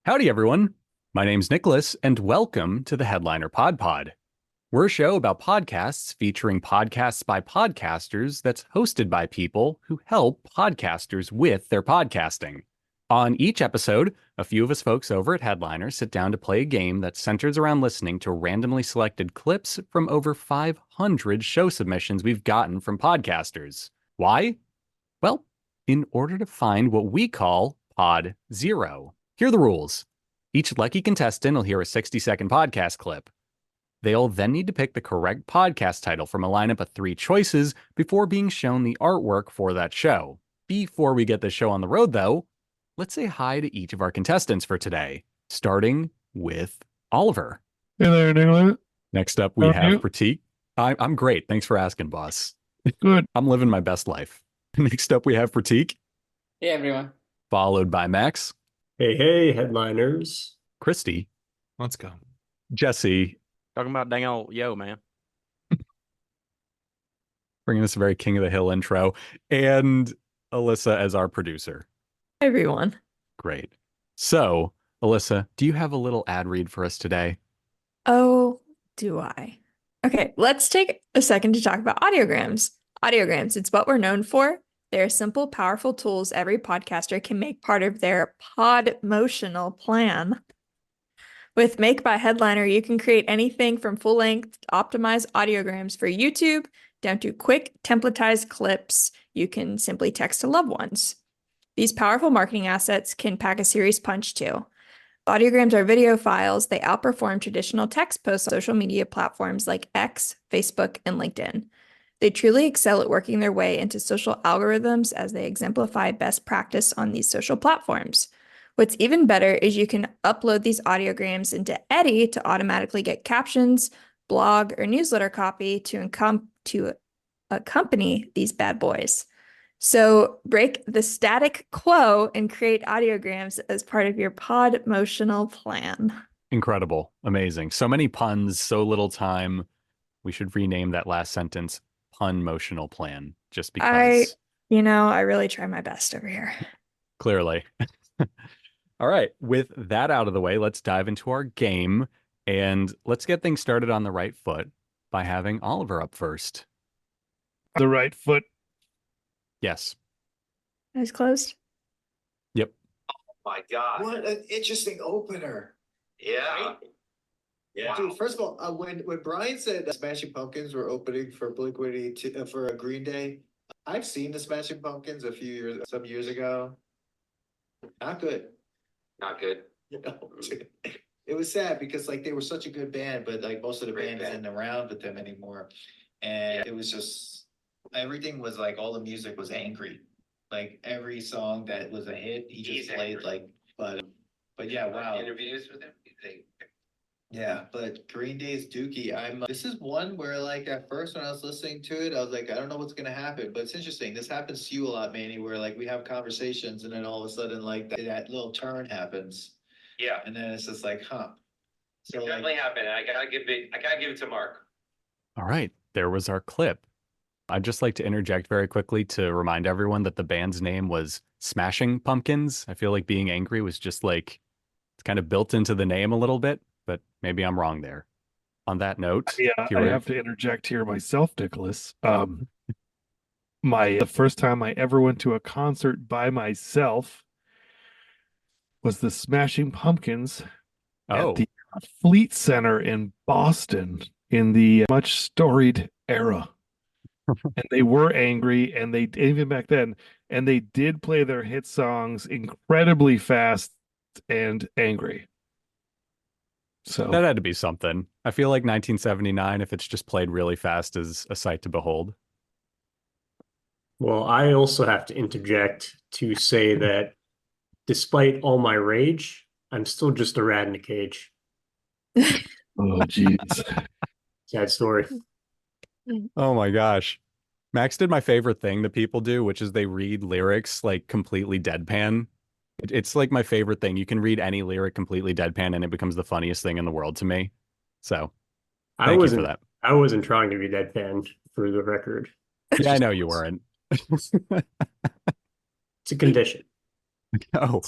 Howdy, everyone. My name's Nicholas, and welcome to the Headliner PodPod. We're a show about podcasts featuring podcasts by podcasters that's hosted by people who help podcasters with their podcasting. On each episode, a few of us folks over at Headliner sit down to play a game that centers around listening to randomly selected clips from over 500 show submissions we've gotten from podcasters. Why? Well, in order to find what we call Pod Zero. Here are the rules. Each lucky contestant will hear a 60-second podcast clip. They'll then need to pick the correct podcast title from a lineup of 3 choices before being shown the artwork for that show. Before we get the show on the road, though, let's say hi to each of our contestants for today, starting with Oliver. Hey there, Nicholas. Next up, we have Prateek. I'm great. Thanks for asking, boss. Good. I'm living my best life. Next up, we have Prateek. Hey, everyone. Followed by Max. Hey, headliners. Kristy. Let's go. Jesse. Talking about dang old yo, man. Bringing us a very King of the Hill intro. And Alyssa as our producer. Hi, everyone. Great. So, Alyssa, do you have a little ad read for us today? Oh, do I? Okay, let's take a second to talk about audiograms. Audiograms, it's what we're known for. They're simple, powerful tools every podcaster can make part of their podmotional plan. With Make by Headliner, you can create anything from full-length optimized audiograms for YouTube down to quick templatized clips you can simply text to loved ones. These powerful marketing assets can pack a serious punch too. Audiograms are video files. They outperform traditional text posts on social media platforms like X, Facebook, and LinkedIn. They truly excel at working their way into social algorithms as they exemplify best practice on these social platforms. What's even better is you can upload these audiograms into Eddy to automatically get captions, blog, or newsletter copy to accompany these bad boys. So break the static quo and create audiograms as part of your podmotional plan. Incredible. Amazing. So many puns, so little time. We should rename that last sentence Punmotional Plan, just because. I really try my best over here. Clearly. All right. With that out of the way, let's dive into our game. And let's get things started on the right foot by having Oliver up first. The right foot. Yes. Eyes closed. Yep. Oh my God. What an interesting opener. Yeah. Right? Yeah. Dude, first of all, when Brian said Smashing Pumpkins were opening for Blink-182 for Green Day, I've seen the Smashing Pumpkins some years ago. Not good. Not good. You know, it was sad because like they were such a good band, but like most of the band isn't around with them anymore. And it was just everything was like all the music was angry. Like every song that was a hit, he just played angry. But yeah, wow. Interviews with him. Yeah, but Green Day's Dookie. This is one where like at first when I was listening to it, I was like, I don't know what's gonna happen, but it's interesting. This happens to you a lot, Manny, where like we have conversations and then all of a sudden like that little turn happens. Yeah. And then it's just like, huh. So it definitely happened. I gotta give it to Mark. All right. There was our clip. I'd just like to interject very quickly to remind everyone that the band's name was Smashing Pumpkins. I feel like being angry was just like, it's kind of built into the name a little bit, but maybe I'm wrong there. On that note, Yeah, I have to interject here myself, Nicholas. The first time I ever went to a concert by myself was the Smashing Pumpkins at the Fleet Center in Boston in the much storied era. And they were angry, and they even back then, and they did play their hit songs incredibly fast and angry. So that had to be something. I feel like 1979, if it's just played really fast, is a sight to behold. Well, I also have to interject to say that despite all my rage, I'm still just a rat in a cage. oh, geez. Sad story. Oh my gosh. Max did my favorite thing that people do, which is they read lyrics like completely deadpan. It's like my favorite thing. You can read any lyric completely deadpan and it becomes the funniest thing in the world to me. So thank you for that. I wasn't trying to be deadpan for the record. Yeah, I know you weren't. It's a condition. Oh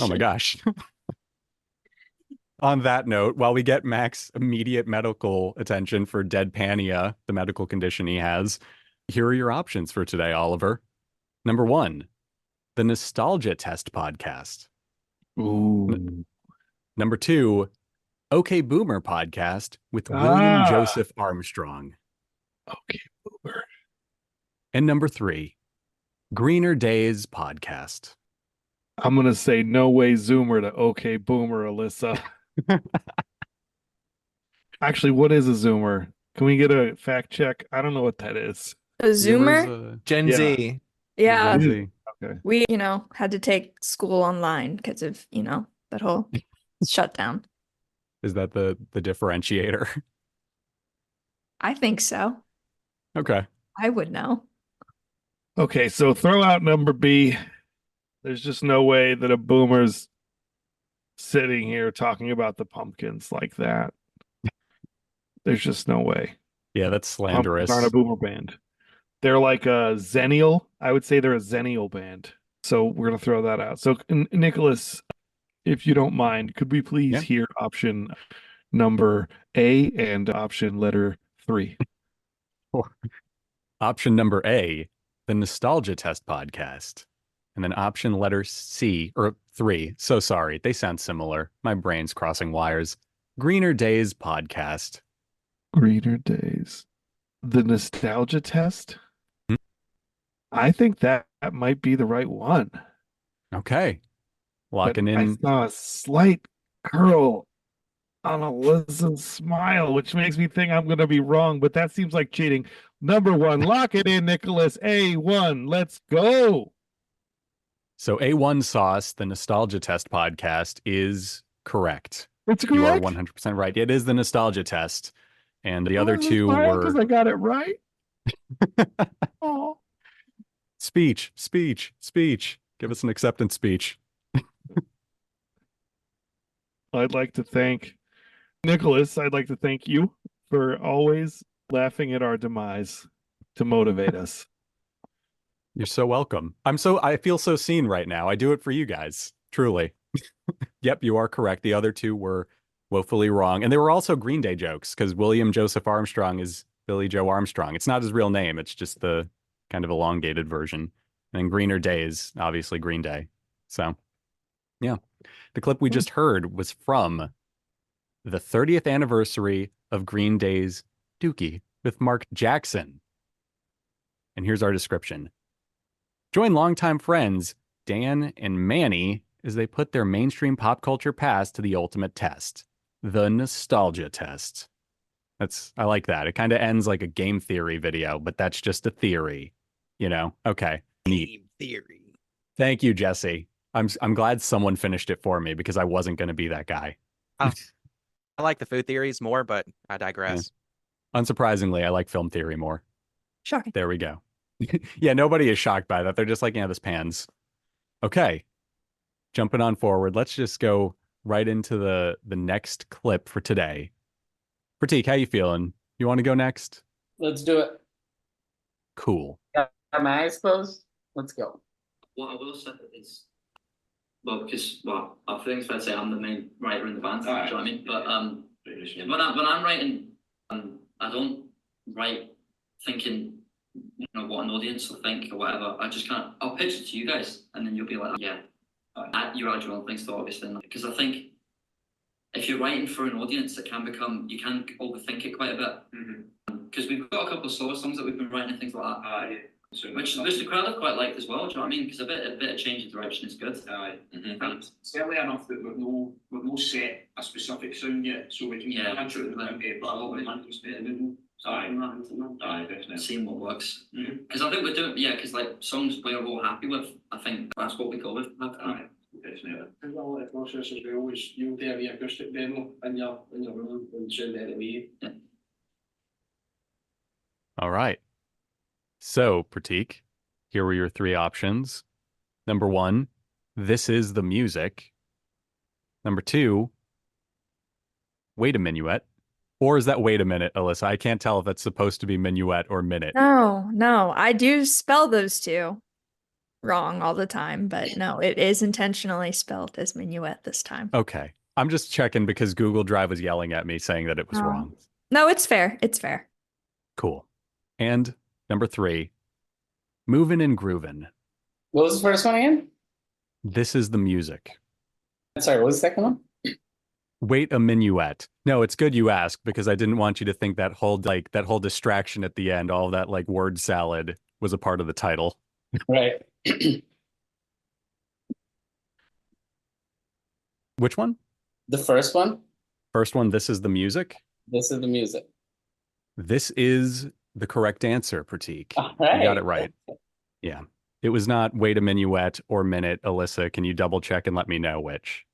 my gosh. On that note, while we get Max immediate medical attention for deadpania, the medical condition he has, here are your options for today, Oliver. Number 1, the Nostalgia Test podcast. Ooh. Number 2, OK Boomer podcast with William Joseph Armstrong. Okay, Boomer. And number 3, Greener Days podcast. I'm gonna say no way Zoomer to okay Boomer, Alyssa. Actually, what is a Zoomer? Can we get a fact check? I don't know what that is. A Zoomer? Gen Yeah. Z. Yeah. Gen Z. Okay. We, had to take school online because of, that whole shutdown. Is that the differentiator? I think so. Okay. I would know. Okay, so throw out number B. There's just no way that a boomer's sitting here talking about the Pumpkins like that. There's just no way. Yeah, that's slanderous. Pumpkins aren't a boomer band. They're like a Zennial. I would say they're a Zennial band. So we're going to throw that out. So, Nicholas, if you don't mind, could we please hear option number A and option letter 3? Option number A, the Nostalgia Test podcast. And then option letter C, or 3. So sorry, they sound similar. My brain's crossing wires. Greener Days podcast. Greener Days. The Nostalgia Test? I think that might be the right one. Okay. Locking in. I saw a slight curl on Alyssa's smile, which makes me think I'm going to be wrong, but that seems like cheating. Number 1, lock it in, Nicholas. A1, let's go. So A1 Sauce, the Nostalgia Test podcast, is correct. It's correct. You are 100% right. It is the Nostalgia Test. And the other two were... because I got it right. Oh. Speech. Give us an acceptance speech. I'd like to thank Nicholas. I'd like to thank you for always laughing at our demise to motivate us. You're so welcome. I feel so seen right now. I do it for you guys. Truly. Yep, you are correct. The other two were woefully wrong. And they were also Green Day jokes because William Joseph Armstrong is Billy Joe Armstrong. It's not his real name. It's just the kind of elongated version. And then Greener Days, obviously Green Day. So, yeah. The clip we just heard was from the 30th anniversary of Green Day's Dookie with Mark Jackson. And here's our description. Join longtime friends Dan and Manny as they put their mainstream pop culture past to the ultimate test, the Nostalgia Test. I like that. It kind of ends like a game theory video, but that's just a theory, Okay. Neat. Game theory. Thank you, Jesse. I'm glad someone finished it for me because I wasn't going to be that guy. I like the food theories more, but I digress. Yeah. Unsurprisingly, I like film theory more. Shocking. There we go. Yeah, nobody is shocked by that. They're just like, this pans. Okay. Jumping on forward, let's just go right into the next clip for today. Prateek, how you feeling? You want to go next? Let's do it. Cool. Am I exposed? Let's go. What I will say is, I think it's fair to say I'm the main writer in the band. Do you know what I mean? But when I'm writing, I don't write thinking, what an audience will think or whatever. I just I'll pitch it to you guys, and then you'll be like, yeah, you add your own things to it, obviously. Because I think if you're writing for an audience, you can overthink it quite a bit. Because we've got a couple of slower songs that we've been writing and things like that. Which the crowd have quite liked as well. Do you know what I mean? Because a bit of change of direction is good. Certainly enough that we've no set a specific sound yet, so we can catch it but a lot of mental state in definitely. Seeing what works. Because I think we're doing, because like songs we're all happy with, I think that's what we go with. Definitely. And a lot of the process as well is you'll do the acoustic demo in your room and send it away. Yeah. All right. So, Prateek, here were your 3 options. Number 1, this is the music. Number 2, wait a minuet. Or is that wait a minute, Alyssa? I can't tell if that's supposed to be minuet or minute. No. I do spell those two wrong all the time, but no, it is intentionally spelled as minuet this time. Okay. I'm just checking because Google Drive was yelling at me saying that it was Oh. wrong. No, it's fair. It's fair. Cool. And number 3, moving and grooving. What was the first one again? This is the music. Sorry, what was the second one? Wait a minuet. No, it's good you asked because I didn't want you to think that whole distraction at the end, all that like word salad was a part of the title. Right. Which one? The first one? First one, this is the music. This is the music. This is the correct answer, Prateek. All right. You got it right. Yeah. It was not wait a minuet or minute. Alyssa, can you double check and let me know which?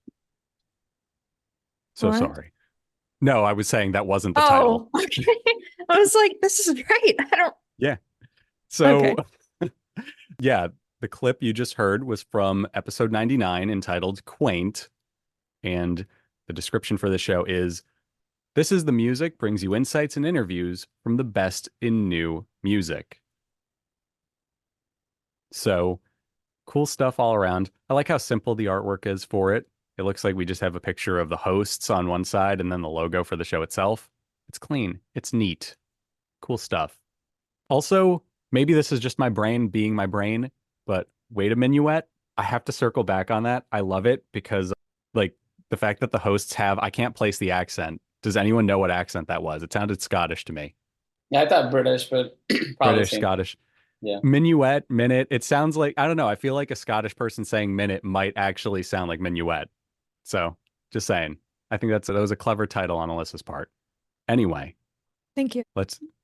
So What? sorry. No, I was saying that wasn't the title. Oh, okay. I was like, this is right. I don't. Yeah. So, Okay. yeah, the clip you just heard was from episode 99 entitled Quaint. And the description for the show is, this is the music brings you insights and interviews from the best in new music. So cool stuff all around. I like how simple the artwork is for it. It looks like we just have a picture of the hosts on one side and then the logo for the show itself. It's clean. It's neat. Cool stuff. Also, maybe this is just my brain being my brain, but wait a minuet. I have to circle back on that. I love it because like the fact that the hosts have, I can't place the accent. Does anyone know what accent that was? It sounded Scottish to me. Yeah, I thought British, but probably British, same. Scottish. Yeah. Minuet, minute. It sounds like, I don't know. I feel like a Scottish person saying minute might actually sound like minuet. So just saying. I think that was a clever title on Alyssa's part. Anyway, Thank you.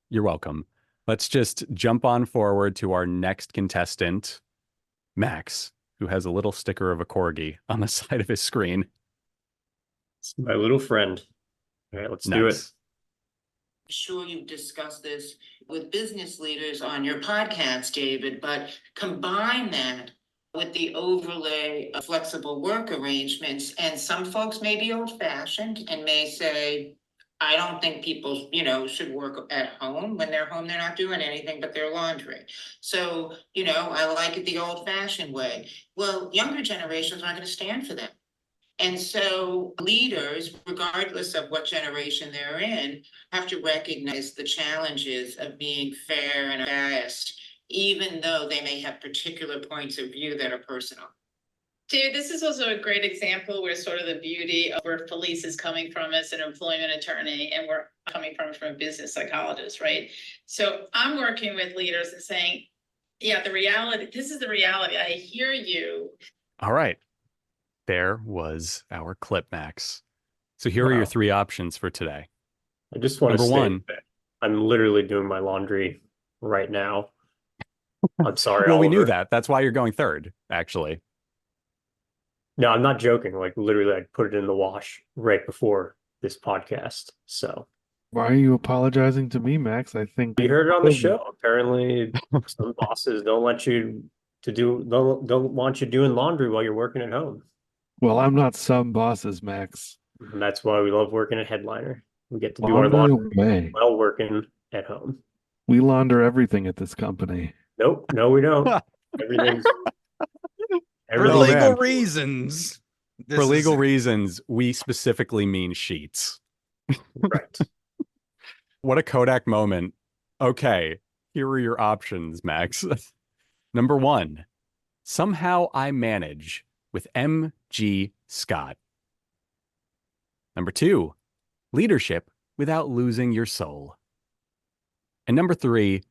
you're welcome. Let's just jump on forward to our next contestant, Max, who has a little sticker of a corgi on the side of his screen. It's my little friend. All right, let's do it. Sure you've discussed this with business leaders on your podcast, David, but combine that with the overlay of flexible work arrangements. And some folks may be old-fashioned and may say, I don't think people, should work at home. When they're home, they're not doing anything but their laundry. So, I like it the old-fashioned way. Well, younger generations aren't going to stand for that. And so leaders, regardless of what generation they're in, have to recognize the challenges of being fair and fast, even though they may have particular points of view that are personal. David, this is also a great example where sort of the beauty of where Felice is coming from as an employment attorney and we're coming from a business psychologist, right? So I'm working with leaders and saying, yeah, this is the reality. I hear you. All right. There was our clip, Max. So here are your 3 options for today. I just want to Number say 1. that I'm literally doing my laundry right now. I'm sorry. Well, we Oliver. knew that. That's why you're going third, actually. No, I'm not joking. Like literally, I put it in the wash right before this podcast. So Why are you apologizing to me, Max? I think you heard it on the show. Apparently, some bosses don't want you doing laundry while you're working at home. Well, I'm not some bosses, Max. And that's why we love working at Headliner. We get to do our laundry while working at home. We launder everything at this company. Nope, no, we don't. Everything's For legal reasons. For legal reasons, we specifically mean sheets. Right. What a Kodak moment. Okay, here are your options, Max. Number 1, Somehow I Manage with M.G. Scott. Number 2, Leadership Without Losing Your Soul. And number 3,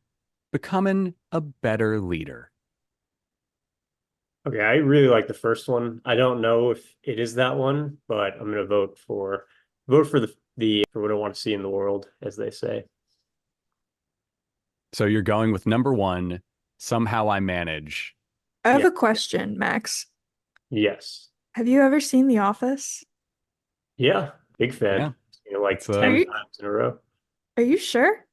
Becoming a Better Leader. Okay, I really like the first one. I don't know if it is that one, but I'm going to vote for the for what I want to see in the world, as they say. So you're going with number 1, Somehow I Manage. I have a question, Max. Yes. Have you ever seen The Office? Yeah, big fan. Yeah. Like 10 times in a row. Are you sure?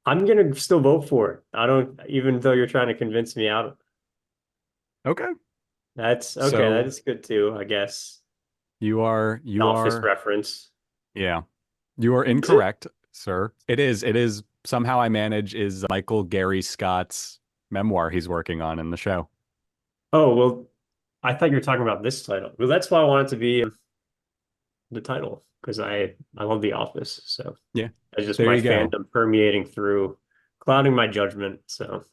I'm gonna still vote for it. I don't, even though you're trying to convince me out. Okay. That's okay. So, that is good too, I guess. You are Office reference. Yeah. You are incorrect, sir. It is Somehow I Manage is Michael Gary Scott's memoir he's working on in the show. Oh, well, I thought you were talking about this title. Well, that's why I want it to be the title, because I love The Office. So Yeah, it's just there my you go. fandom permeating through, clouding my judgment. So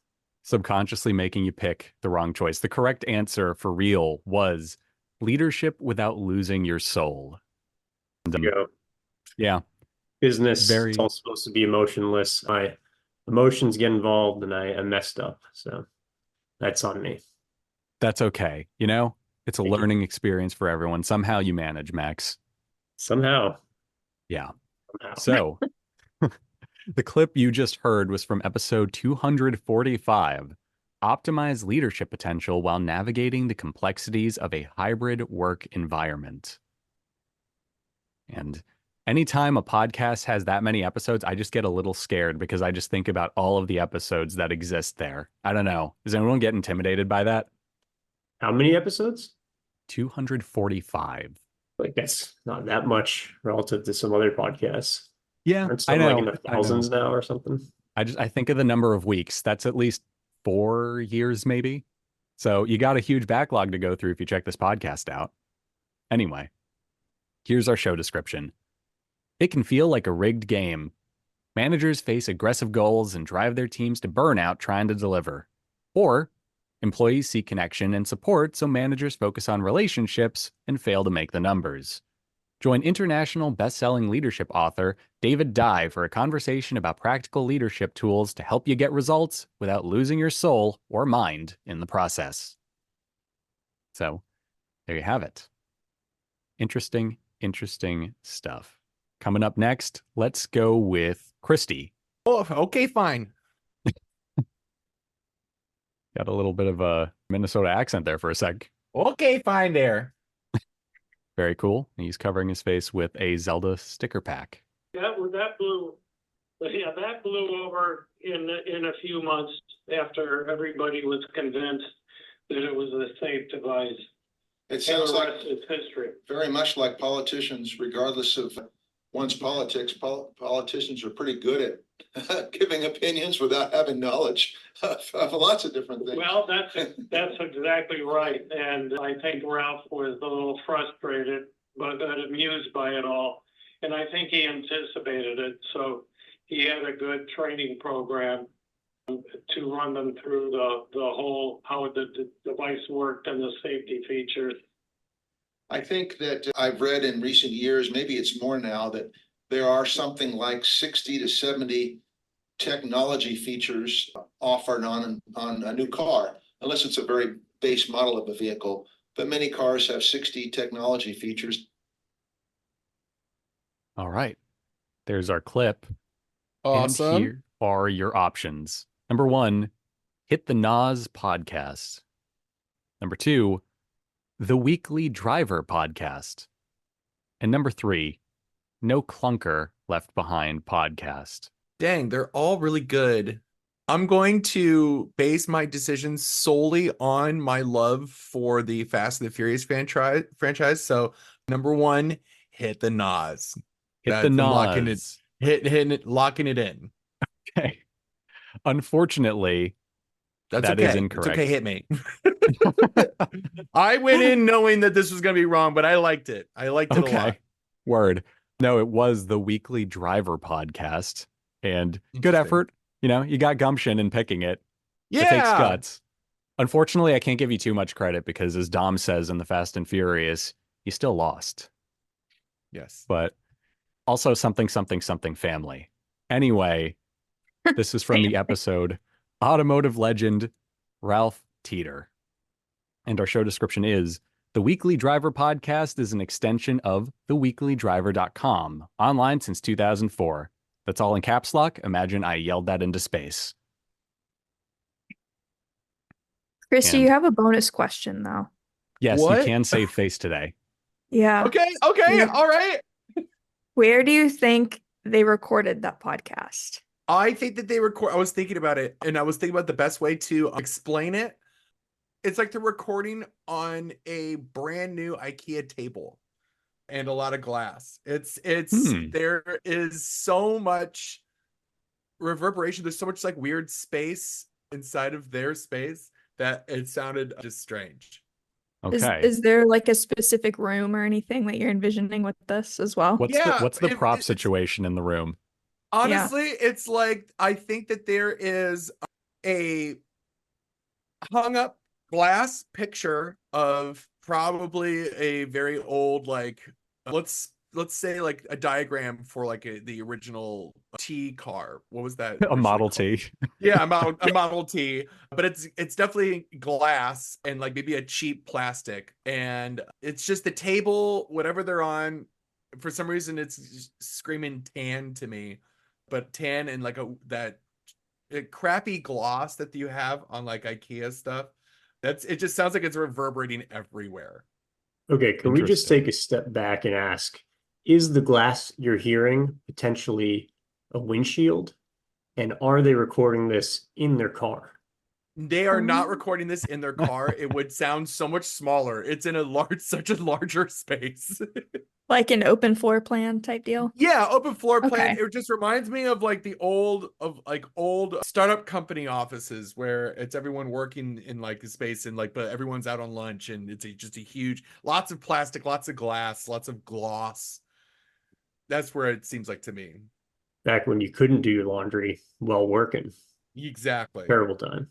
Subconsciously making you pick the wrong choice. The correct answer for real was leadership without losing your soul. there you go. Yeah, Business, it's very. all supposed to be emotionless. My emotions get involved and I messed up. So that's on me. That's okay. You know, it's a Thank you. learning experience for everyone. Somehow you manage, Max. Somehow. Yeah. Somehow. So the clip you just heard was from episode 245. Optimize leadership potential while navigating the complexities of a hybrid work environment. And anytime a podcast has that many episodes, I just get a little scared because I just think about all of the episodes that exist there. I don't know. Does anyone get intimidated by that? How many episodes? 245. Like, that's not that much relative to some other podcasts. Yeah, Aren't I some like in know. the I know. thousands now or something? I think of the number of weeks. That's at least 4 years, maybe. So you got a huge backlog to go through if you check this podcast out. Anyway, here's our show description. It can feel like a rigged game. Managers face aggressive goals and drive their teams to burnout trying to deliver. Or employees seek connection and support, so managers focus on relationships and fail to make the numbers. Join international best-selling leadership author David Dye for a conversation about practical leadership tools to help you get results without losing your soul or mind in the process. So, there you have it. Interesting stuff. Coming up next, let's go with Kristy. Oh, okay, fine. Got a little bit of a Minnesota accent there for a sec. Okay, fine there. Very cool. He's covering his face with a Zelda sticker pack. That blew over in a few months after everybody was convinced that it was a safe device. It sounds like it's history. very much like politicians, regardless of one's politics. Politicians are pretty good at giving opinions without having knowledge of lots of different things. Well, that's exactly right. And I think Ralph was a little frustrated, but amused by it all. And I think he anticipated it. So he had a good training program to run them through the whole, how the device worked and the safety features. I think that I've read in recent years, maybe it's more now, that there are something like 60 to 70 technology features offered on a new car, unless it's a very base model of a vehicle. But many cars have 60 technology features. All right. There's our clip. Awesome. And here are your options. Number 1, hit the Nas podcast. Number 2, the Weekly Driver podcast. And number 3, No Clunker Left Behind podcast. Dang, they're all really good. I'm going to base my decisions solely on my love for the Fast and the Furious franchise. So, number 1, hit the Nas. Hit the Nas. Locking it in. Okay. Unfortunately, that okay. Is incorrect. It's okay, hit me. I went in knowing that this was going to be wrong, but I liked it. I liked it a lot. Word. No, it was the Weekly Driver podcast. And good effort. You know, you got gumption in picking it. Yeah. It takes guts. Unfortunately, I can't give you too much credit because, as Dom says in the Fast and Furious, you still lost. Yes. But also something family. Anyway, this is from the episode Automotive Legend Ralph Teeter. And our show description is: the Weekly Driver podcast is an extension of theweeklydriver.com, online since 2004. That's all in caps lock. Imagine I yelled that into space. Kristy, you have a bonus question, though. Yes, What? You can save face today. Yeah. Okay, Yeah. all right. Where do you think they recorded that podcast? I think that they record. I was thinking about it, and I was thinking about the best way to explain it. It's like they're recording on a brand new IKEA table and a lot of glass. There is so much reverberation. There's so much like weird space inside of their space that it sounded just strange. Okay. Is there like a specific room or anything that you're envisioning with this as well? What's the prop it's situation in the room? honestly, it's like I think that there is a hung up glass picture of probably a very old, like let's say like a diagram for like the original T car. What was that? A Model T. Yeah, a Model T, but it's definitely glass and like maybe a cheap plastic, and it's just the table, whatever they're on. For some reason, it's just screaming tan to me, but tan and like that crappy gloss that you have on like IKEA stuff. It just sounds like it's reverberating everywhere. Okay, can we just take a step back and ask, is the glass you're hearing potentially a windshield? And are they recording this in their car? They are not recording this in their car. It would sound so much smaller. It's in such a larger space. Like an open floor plan type deal? Yeah, open floor plan. Okay. It just reminds me of like old startup company offices where it's everyone working in like a space and like, but everyone's out on lunch and it's just a huge, lots of plastic, lots of glass, lots of gloss. That's where it seems like to me. Back when you couldn't do your laundry while working. Exactly. Terrible time.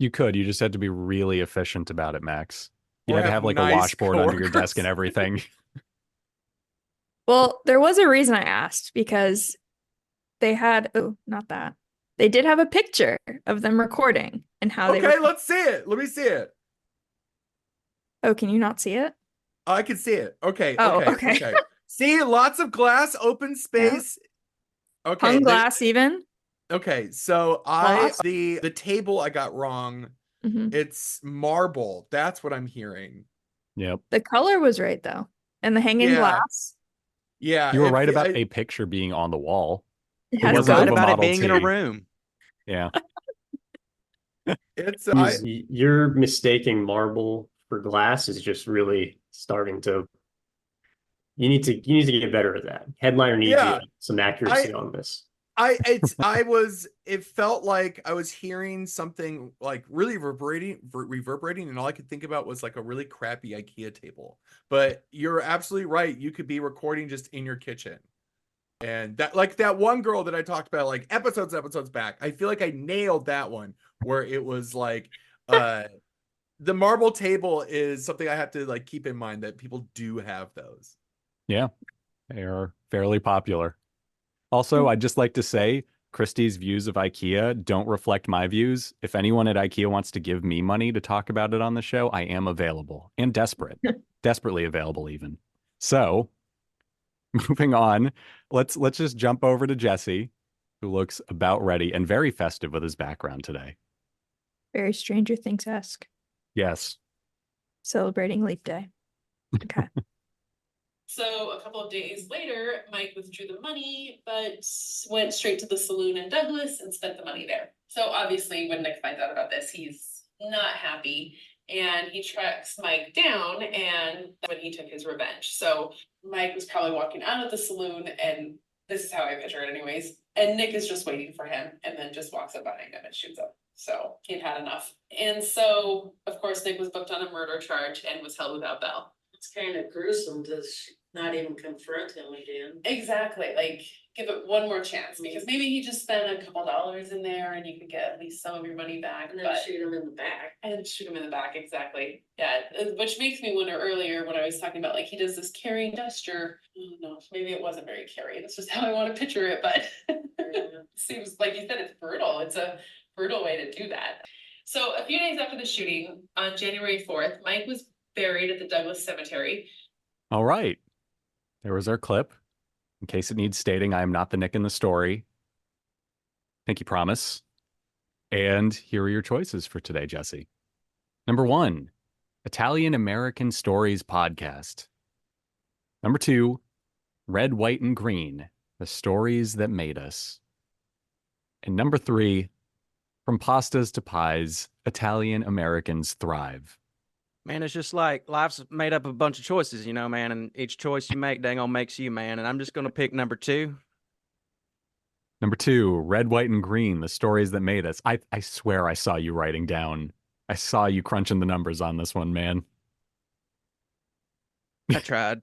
You just had to be really efficient about it, Max. You Or had to have like nice a washboard under your coworkers. desk and everything. Well, there was a reason I asked because they had, not that. They did have a picture of them recording and how they Okay, let's see it. Let me see it. Oh, can you not see it? I can see it. Okay. Oh, Okay. See, lots of glass, open space. Yeah. Okay. Hung glass even. Okay, so the table I got wrong. Mm-hmm. It's marble. That's what I'm hearing. Yep. The color was right though. And the hanging glass. Yeah. You were right about a picture being on the wall. It You're has right about it being in a room. Yeah. It's you're mistaking marble for glass is just really starting to. You need to get better at that. Headliner needs some accuracy on this. It felt like I was hearing something like really reverberating, and all I could think about was like a really crappy IKEA table. But you're absolutely right. You could be recording just in your kitchen. And that one girl that I talked about like episodes back, I feel like I nailed that one where it was like the marble table is something I have to like keep in mind that people do have those. Yeah. They are fairly popular. Also, I'd just like to say Kristy's views of IKEA don't reflect my views. If anyone at IKEA wants to give me money to talk about it on the show, I am available and desperately available even. So moving on, let's just jump over to Jesse, who looks about ready and very festive with his background today. Very Stranger Things-esque. Yes. Celebrating Leap Day. Okay. So a couple of days later, Mike withdrew the money, but went straight to the saloon in Douglas and spent the money there. So obviously when Nick finds out about this, he's not happy and he tracks Mike down, and when he took his revenge. So Mike was probably walking out of the saloon, and this is how I picture it anyways, and Nick is just waiting for him and then just walks up behind him and shoots him. So he'd had enough. And so of course Nick was booked on a murder charge and was held without bail. It's kind of gruesome to not even confront him again. Exactly, like give it one more chance, because maybe he just spent a couple dollars in there and you could get at least some of your money back. And then shoot him in the back. And shoot him in the back, exactly. Yeah, which makes me wonder earlier when I was talking about like he does this carrying gesture. Oh no, maybe it wasn't very carry. That's just how I want to picture it, but seems like you said it's brutal. It's a brutal way to do that. So a few days after the shooting, on January 4th, Mike was buried at the Douglas Cemetery. All right. There was our clip. In case it needs stating, I am not the Nick in the story. Pinky promise. And here are your choices for today, Jesse. Number 1, Italian American Stories Podcast. Number 2, Red, White, and Green, The Stories That Made Us. And number 3, From Pastas to Pies, Italian Americans Thrive. Man, it's just like life's made up of a bunch of choices, you know, man. And each choice you make, dang on makes you, man. And I'm just going to pick number 2. Number 2, Red, White, and Green, The Stories That Made Us. I swear I saw you writing down. I saw you crunching the numbers on this one, man. I tried.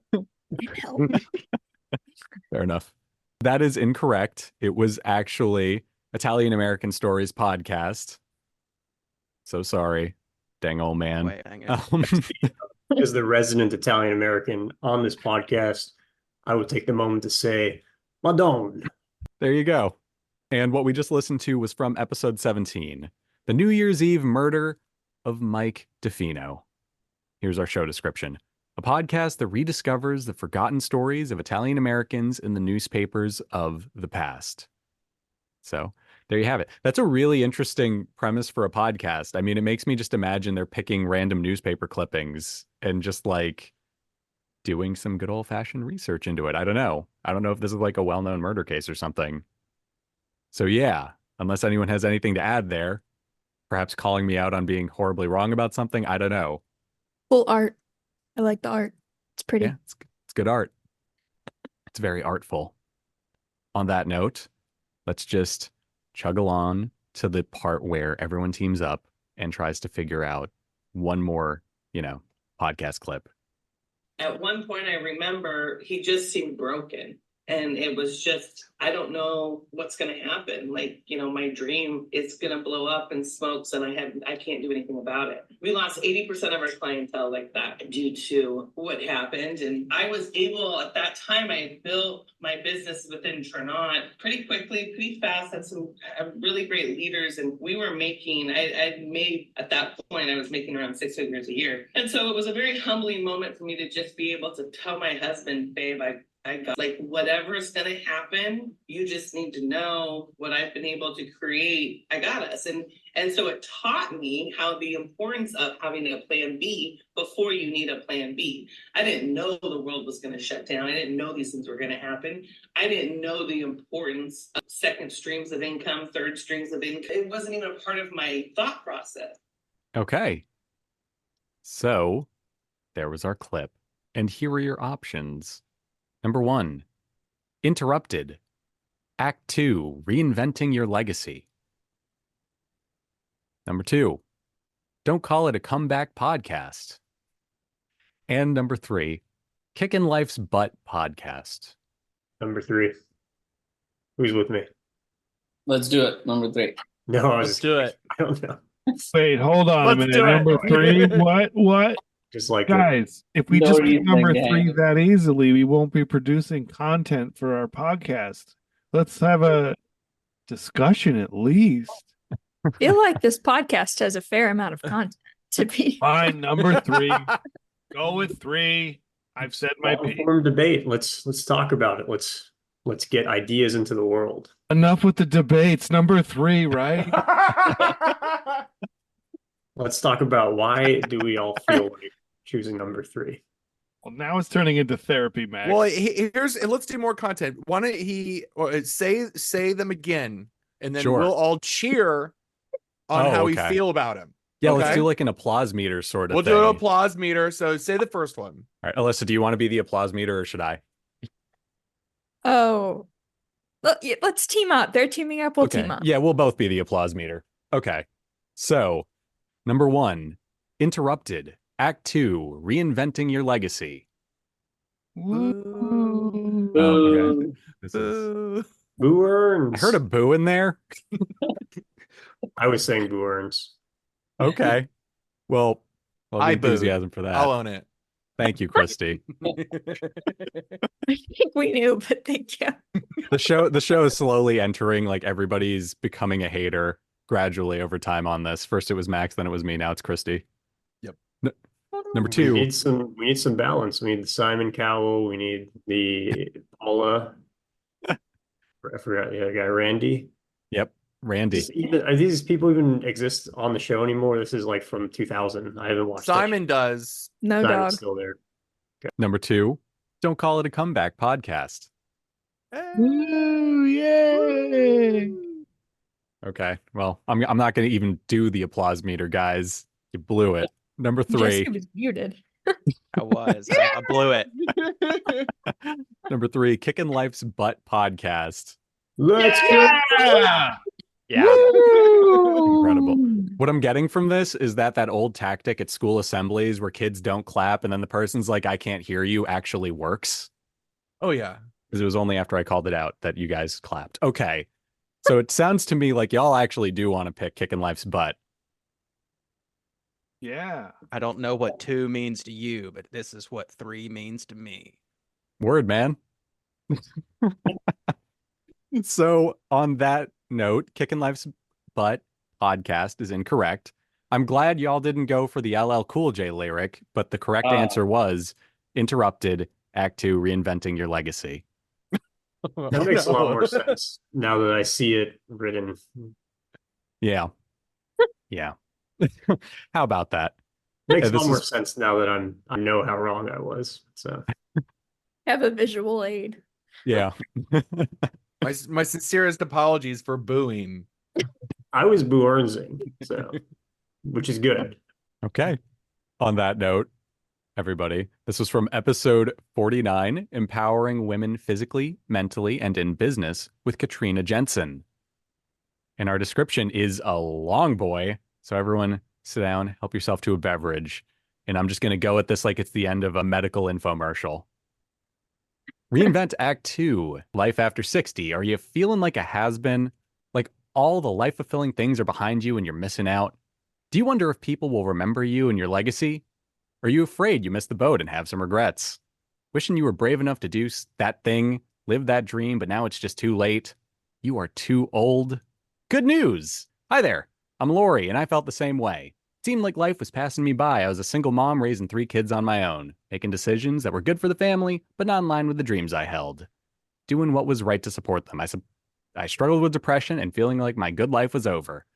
Fair enough. That is incorrect. It was actually Italian American Stories podcast. So sorry, dang old man. Wait, hang it. As the resident Italian American on this podcast, I would take the moment to say, Madonna. There you go. And what we just listened to was from episode 17, the New Year's Eve murder of Mike DeFino. Here's our show description. A podcast that rediscovers the forgotten stories of Italian Americans in the newspapers of the past. So there you have it. That's a really interesting premise for a podcast. I mean, it makes me just imagine they're picking random newspaper clippings and just like doing some good old fashioned research into it. I don't know. I don't know if this is like a well-known murder case or something. So yeah, unless anyone has anything to add there, perhaps calling me out on being horribly wrong about something. I don't know. Cool art. I like the art. It's pretty. Yeah, it's good art. It's very artful. On that note, let's just chug along to the part where everyone teams up and tries to figure out one more, podcast clip. At one point, I remember he just seemed broken. And it was just, I don't know what's going to happen. Like, my dream is going to blow up in smokes and I can't do anything about it. We lost 80% of our clientele like that due to what happened. And I was able, at that time, I built my business within Trinot pretty quickly, pretty fast, had some really great leaders. And we were making, I'd made, at that point, I was making around 6 figures a year. And so it was a very humbling moment for me to just be able to tell my husband, babe, I got like whatever's gonna happen, you just need to know what I've been able to create. I got us. And so it taught me how the importance of having a plan B before you need a plan B. I didn't know the world was gonna shut down. I didn't know these things were gonna happen. I didn't know the importance of second streams of income, third streams of income. It wasn't even a part of my thought process. Okay. So there was our clip. And here are your options. Number 1, Interrupted. Act 2, Reinventing Your Legacy. Number 2, Don't Call It a Comeback Podcast. And number 3, Kickin' Life's Butt Podcast. Number 3. Who's with me? Let's do it. Number 3. No, Let's do it. I don't know. Wait, hold on a Let's minute. do it. Number 3? What? Just like Guys, if we No just pick reason, number gang. 3 that easily, we won't be producing content for our podcast. Let's have a discussion at least. I feel like this podcast has a fair amount of content to be. Fine, number 3. Go with 3. I've said my piece. Informed debate. Let's talk about it. Let's get ideas into the world. Enough with the debates. Number 3, right? Let's talk about why do we all feel like choosing number 3. Well, now it's turning into therapy, Max. Well, let's do more content. Why don't he say them again, and then Sure. we'll all cheer on how we okay. feel about him. Yeah, Okay? let's do like an applause meter sort of We'll thing. do an applause meter. So say the first one. All right, Alyssa, do you want to be the applause meter or should I? Oh, let's team up. They're teaming up. We'll Okay. team up. Yeah, we'll both be the applause meter. Okay. So, number 1, Interrupted. Act 2, Reinventing Your Legacy. Woo. Okay. This is... Boo earns. I heard a boo in there. I was saying boo earns. Okay. Well, the I booed. enthusiasm for that. I'll own it. Thank you, Kristy. I think we knew, but thank you. The show is slowly entering, like everybody's becoming a hater gradually over time on this. First it was Max, then it was me, now it's Kristy. Yep. Number We 2. need some balance. We need the Simon Cowell. We need the Paula. I forgot the other guy, Randy. Yep, Randy. Are these people even exist on the show anymore? This is like from 2000. I haven't watched that Simon does. No show. dog. Simon's still there. Number 2, Don't Call It a Comeback Podcast. Woo, yay. Okay, well, I'm not going to even do the applause meter, guys. You blew it. Number 3. Jessica was muted. I was. I blew it. Number 3, Kickin' Life's Butt Podcast. Let's Yeah! Yeah. Incredible. What I'm getting from this is that old tactic at school assemblies where kids don't clap and then the person's like, I can't hear you, actually works. Oh, yeah. Because it was only after I called it out that you guys clapped. Okay. So it sounds to me like y'all actually do want to pick Kicking Life's butt. Yeah. I don't know what 2 means to you, but this is what 3 means to me. Word, man. So on that note, Kicking Life's Butt podcast is incorrect. I'm glad y'all didn't go for the LL Cool J lyric, but the correct answer was Interrupted, Act 2, Reinventing Your Legacy. That makes a lot more sense now that I see it written. Yeah. Yeah. How about that? Makes a lot more sense now that I know how wrong I was. So Have a visual aid. Yeah. My sincerest apologies for booing. I was boo-ernsing, so which is good. Okay. On that note, everybody, this was from episode 49, Empowering Women Physically, Mentally, and in Business with Katrina Jensen. And our description is a long boy. So everyone sit down, help yourself to a beverage. And I'm just going to go at this like it's the end of a medical infomercial. Reinvent Act 2, Life After 60. Are you feeling like a has-been? Like all the life-fulfilling things are behind you and you're missing out? Do you wonder if people will remember you and your legacy? Are you afraid you missed the boat and have some regrets? Wishing you were brave enough to do that thing, live that dream, but now it's just too late? You are too old? Good news! Hi there, I'm Lori, and I felt the same way. It seemed like life was passing me by. I was a single mom raising 3 kids on my own, making decisions that were good for the family, but not in line with the dreams I held. Doing what was right to support them. I struggled with depression and feeling like my good life was over.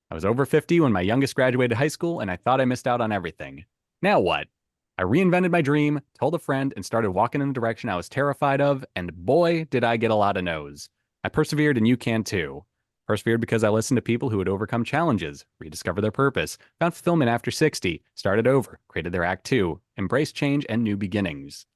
I was over 50 when my youngest graduated high school, and I thought I missed out on everything. Now what? I reinvented my dream, told a friend, and started walking in the direction I was terrified of, and boy, did I get a lot of no's. I persevered, and you can too. Persevered because I listened to people who had overcome challenges, rediscovered their purpose, found fulfillment after 60, started over, created their Act 2, embraced change and new beginnings.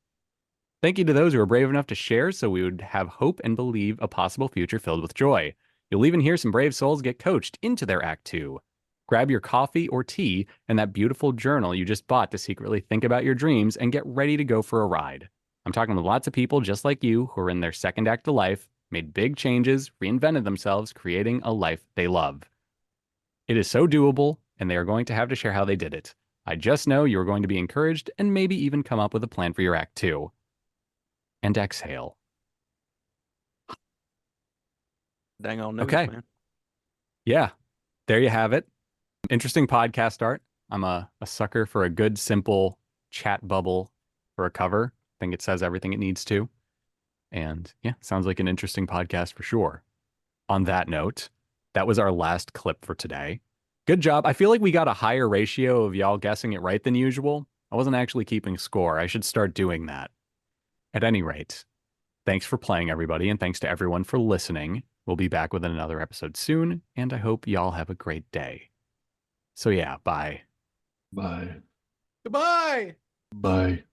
Thank you to those who were brave enough to share so we would have hope and believe a possible future filled with joy. You'll even hear some brave souls get coached into their Act 2. Grab your coffee or tea and that beautiful journal you just bought to secretly think about your dreams and get ready to go for a ride. I'm talking with lots of people just like you who are in their second act of life, made big changes, reinvented themselves, creating a life they love. It is so doable, and they are going to have to share how they did it. I just know you are going to be encouraged and maybe even come up with a plan for your Act 2. And exhale. Dang on news, okay. man. Yeah, there you have it. Interesting podcast art. I'm a sucker for a good, simple chat bubble for a cover. I think it says everything it needs to. And yeah, sounds like an interesting podcast for sure. On that note, that was our last clip for today. Good job. I feel like we got a higher ratio of y'all guessing it right than usual. I wasn't actually keeping score. I should start doing that. At any rate, thanks for playing, everybody, and thanks to everyone for listening. We'll be back with another episode soon, and I hope y'all have a great day. So yeah, bye. Bye. Goodbye. Bye.